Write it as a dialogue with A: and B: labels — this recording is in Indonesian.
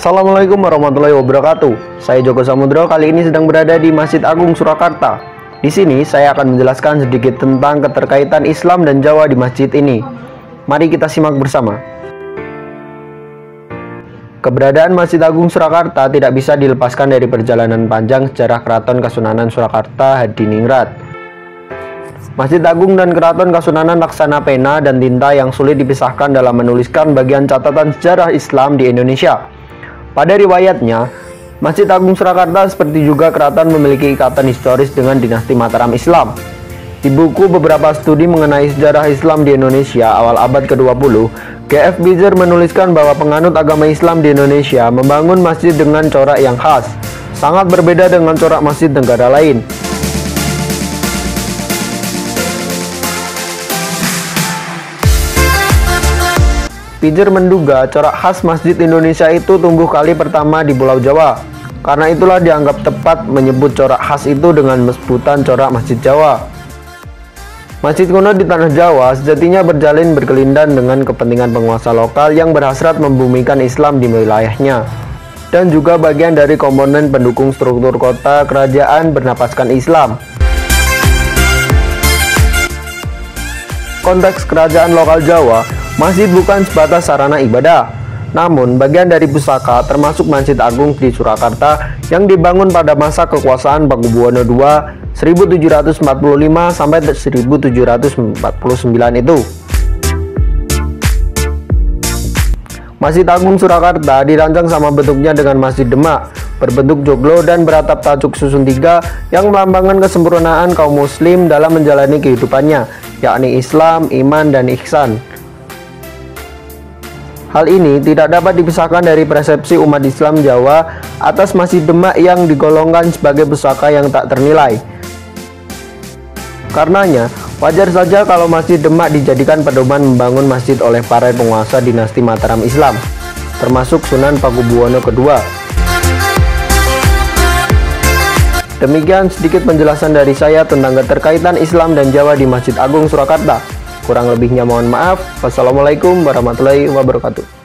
A: Assalamualaikum warahmatullahi wabarakatuh. Saya Joko Samudro, kali ini sedang berada di Masjid Agung Surakarta. Di sini saya akan menjelaskan sedikit tentang keterkaitan Islam dan Jawa di masjid ini. Mari kita simak bersama. Keberadaan Masjid Agung Surakarta tidak bisa dilepaskan dari perjalanan panjang sejarah Keraton Kasunanan Surakarta Hadiningrat. Masjid Agung dan Keraton Kasunanan laksana pena dan tinta yang sulit dipisahkan dalam menuliskan bagian catatan sejarah Islam di Indonesia. Pada riwayatnya, Masjid Agung Surakarta seperti juga keraton memiliki ikatan historis dengan dinasti Mataram Islam. Di buku beberapa studi mengenai sejarah Islam di Indonesia awal abad ke-20, G.F. Bizer menuliskan bahwa penganut agama Islam di Indonesia membangun masjid dengan corak yang khas, sangat berbeda dengan corak masjid negara lain. Bizer menduga corak khas masjid Indonesia itu tumbuh kali pertama di Pulau Jawa. Karena itulah dianggap tepat menyebut corak khas itu dengan sebutan corak Masjid Jawa. Masjid kuno di tanah Jawa sejatinya berjalin berkelindan dengan kepentingan penguasa lokal yang berhasrat membumikan Islam di wilayahnya, dan juga bagian dari komponen pendukung struktur kota kerajaan bernapaskan Islam. Konteks kerajaan lokal Jawa, masjid bukan sebatas sarana ibadah, namun bagian dari pusaka termasuk Masjid Agung di Surakarta yang dibangun pada masa kekuasaan Pakubuwono II 1745 sampai 1749 itu. Masjid Agung Surakarta dirancang sama bentuknya dengan Masjid Demak, berbentuk joglo dan beratap tacuk susun tiga yang melambangkan kesempurnaan kaum muslim dalam menjalani kehidupannya, yakni Islam, iman, dan ihsan. Hal ini tidak dapat dipisahkan dari persepsi umat Islam Jawa atas Masjid Demak yang digolongkan sebagai pusaka yang tak ternilai. Karenanya, wajar saja kalau Masjid Demak dijadikan pedoman membangun masjid oleh para penguasa dinasti Mataram Islam, termasuk Sunan Pakubuwono II. Demikian sedikit penjelasan dari saya tentang keterkaitan Islam dan Jawa di Masjid Agung Surakarta. Kurang lebihnya mohon maaf. Wassalamualaikum warahmatullahi wabarakatuh.